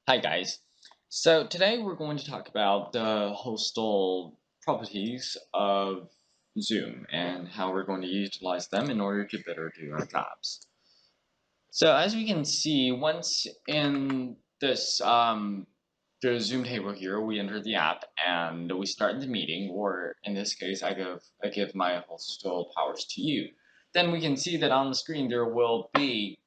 Hi guys. So today we're going to talk about the hostel properties of Zoom and how we're going to utilize them in order to better do our jobs. So as we can see, once in this the Zoom table here, we enter the app and we start the meeting, or in this case, I give my hostel powers to you. Then we can see that on the screen there will be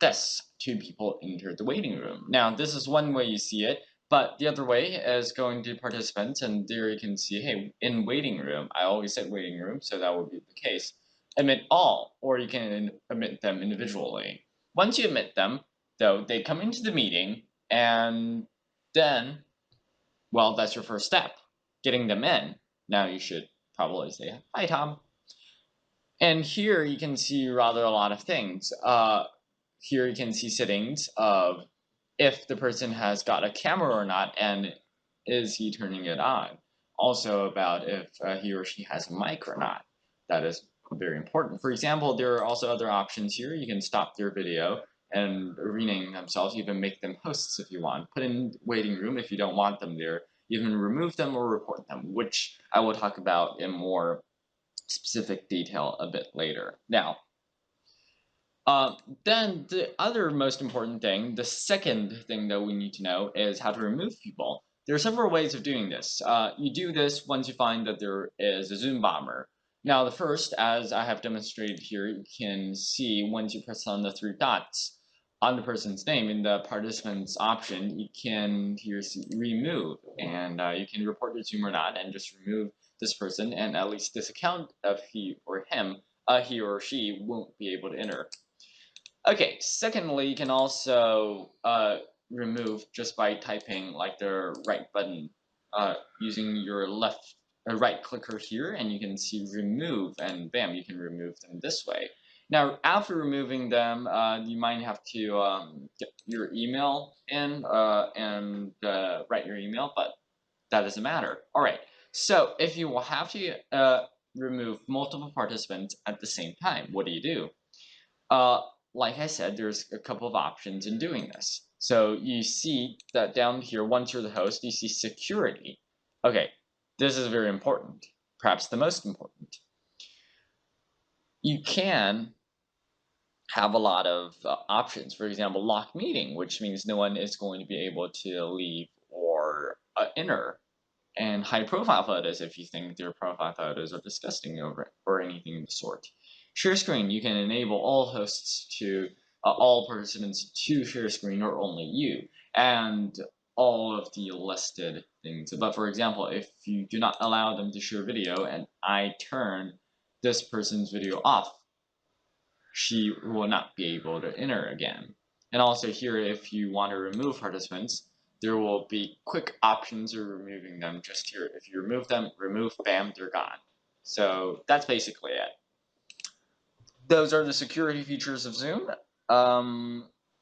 this two people enter the waiting room. Now, this is one way you see it, but the other way is going to participants, and there you can see, hey, in waiting room. I always said waiting room, so that would be the case. Admit all, or you can admit them individually. Once you admit them, though, they come into the meeting, and then, well, that's your first step, getting them in. Now you should probably say, hi, Tom. And here you can see rather a lot of things. Here you can see settings of if the person has got a camera or not, and is he turning it on. Also about if he or she has a mic or not. That is very important. For example, there are also other options here. You can stop their video and rename themselves, even make them hosts if you want. Put in waiting room if you don't want them there. Even remove them or report them, which I will talk about in more specific detail a bit later. Now, uh, then the other most important thing, the second thing that we need to know is how to remove people. There are several ways of doing this. You do this once you find that there is a Zoom bomber. Now, the first, as I have demonstrated here, you can see once you press on the three dots on the person's name in the participants option, you can here see remove, and you can report to Zoom or not, and just remove this person, and at least this account of he or him, he or she won't be able to enter. Okay, secondly, you can also remove just by typing like the right button using your left right clicker here, and you can see remove, and bam, you can remove them this way. Now, after removing them, you might have to get your email in and write your email, but that doesn't matter. All right, so if you will have to remove multiple participants at the same time, what do? Uh, like I said, there's a couple of options in doing this. So you see that down here, once you're the host, you see security. Okay, this is very important, perhaps the most important. You can have a lot of options. For example, lock meeting, which means no one is going to be able to leave or enter. And high profile photos if you think their profile photos are disgusting or anything of the sort. Share screen, you can enable all hosts to, all participants to share screen or only you, and all of the listed things. But for example, if you do not allow them to share video and I turn this person's video off, she will not be able to enter again. And also here, if you want to remove participants, there will be quick options of removing them just here. If you remove them, remove, bam, they're gone. So that's basically it. Those are the security features of Zoom.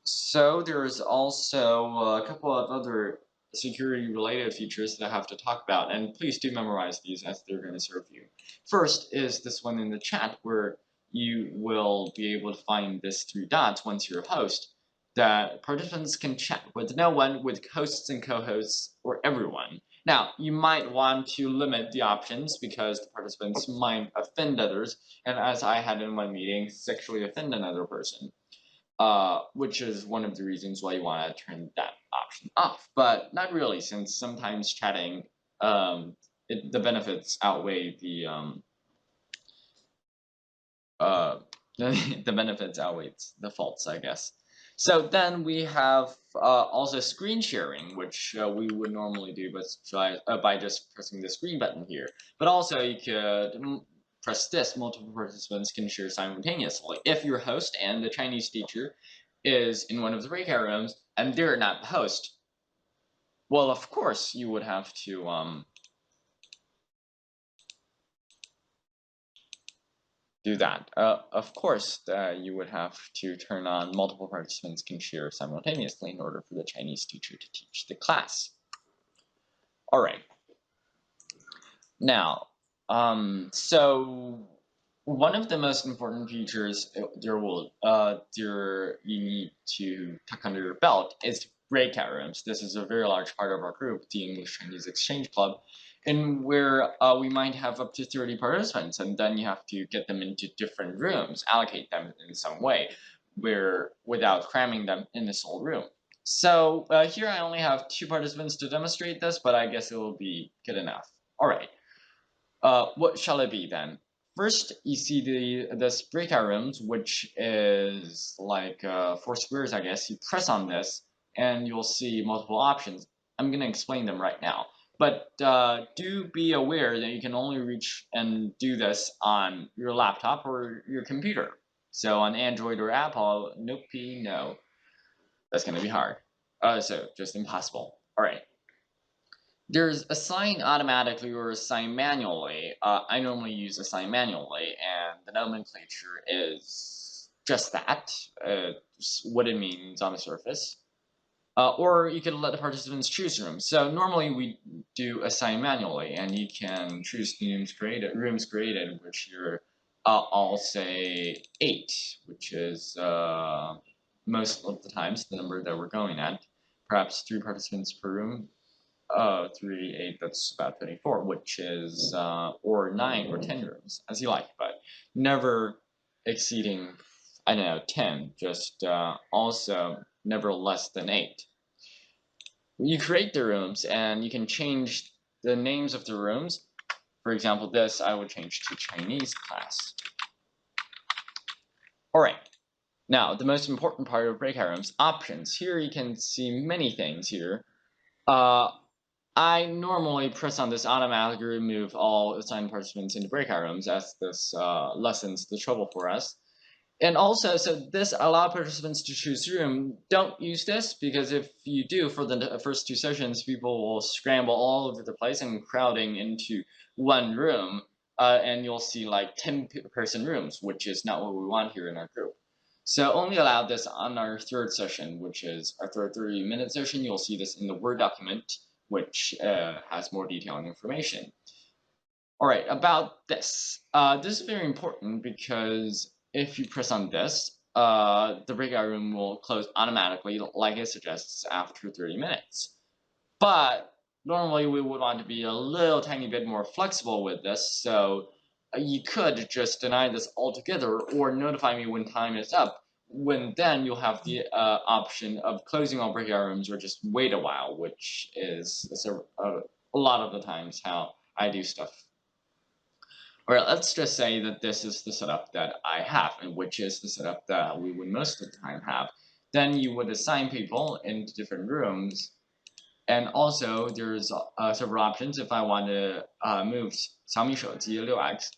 So there's also a couple of other security related features that I have to talk about, and please do memorize these as they're going to serve you. First is this one in the chat where you will be able to find this three dots once you're a host that participants can chat with no one, with hosts and co-hosts, or everyone. Now, you might want to limit the options because the participants might offend others, and as I had in one meeting, sexually offend another person, which is one of the reasons why you want to turn that option off. But not really, since sometimes chatting, the benefits outweigh uh, the benefits outweighs the faults, I guess. So then we have also screen sharing, which we would normally do by just pressing the screen button here. But also you could press this, multiple participants can share simultaneously. If your host and the Chinese teacher is in one of the breakout rooms and they're not the host, well, of course you would have to do that. Of course, you would have to turn on multiple participants can share simultaneously in order for the Chinese teacher to teach the class. All right. Now, so one of the most important features there you need to tuck under your belt is breakout rooms. This is a very large part of our group, the English Chinese Exchange Club, in where we might have up to 30 participants, and then you have to get them into different rooms, allocate them in some way, where without cramming them in a sole room. So here I only have 2 participants to demonstrate this, but I guess it will be good enough. All right. What shall it be then? First, you see this breakout rooms, which is like 4 squares, I guess. You press on this, and you'll see multiple options. I'm gonna explain them right now. But do be aware that you can only reach and do this on your laptop or your computer. So on Android or Apple, nope, no. That's gonna be hard. So just impossible. All right. There's assign automatically or assign manually. I normally use assign manually, and the nomenclature is just that, just what it means on the surface. Or you could let the participants choose rooms. So normally we do assign manually, and you can choose rooms created, which you're, I'll say 8, which is most of the times the number that we're going at. Perhaps 3 participants per room, 3, 8, that's about 24, which is, or 9 or 10 rooms, as you like, but never exceeding, I don't know, 10, just also never less than 8. You create the rooms and you can change the names of the rooms. For example, this I would change to Chinese class. All right. Now, the most important part of breakout rooms, options. Here you can see many things here. I normally press on this automatically remove all assigned participants into breakout rooms, as this lessens the trouble for us. And also, so this allow participants to choose room. Don't use this, because if you do, for the first 2 sessions, people will scramble all over the place and crowding into one room, and you'll see like 10-person rooms, which is not what we want here in our group. So only allow this on our 3rd session, which is our third 30-minute session. You'll see this in the Word document, which has more detail and information. All right, about this. This is very important because if you press on this, the breakout room will close automatically, like it suggests, after 30 minutes. But normally we would want to be a little tiny bit more flexible with this, so you could just deny this altogether or notify me when time is up. When then you'll have the option of closing all breakout rooms or just wait a while, which is a lot of the times how I do stuff. All right, let's just say that this is the setup that I have, and which is the setup that we would most of the time have. Then you would assign people into different rooms, and also there's several options. If I want to move Xiaomi 手机 6X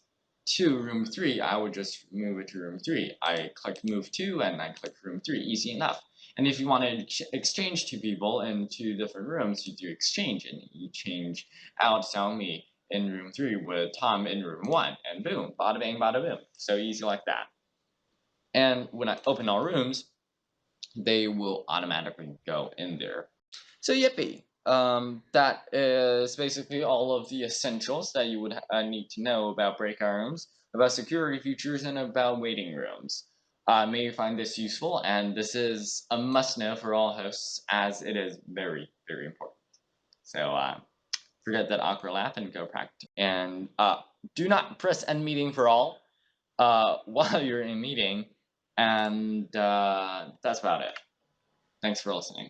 to room 3, I would just move it to room 3. I click move to, and I click room 3, easy enough. And if you want to exchange 2 people in 2 different rooms, you do exchange, and you change out Xiaomi in room 3 with Tom in room 1, and boom, bada bang, bada boom. So easy like that. And when I open all rooms, they will automatically go in there. So yippee. That is basically all of the essentials that you would need to know about breakout rooms, about security features, and about waiting rooms. May you find this useful, and this is a must-know for all hosts, as it is very, very important. So forget that awkward laugh and go practice. And do not press end meeting for all while you're in meeting, and that's about it. Thanks for listening.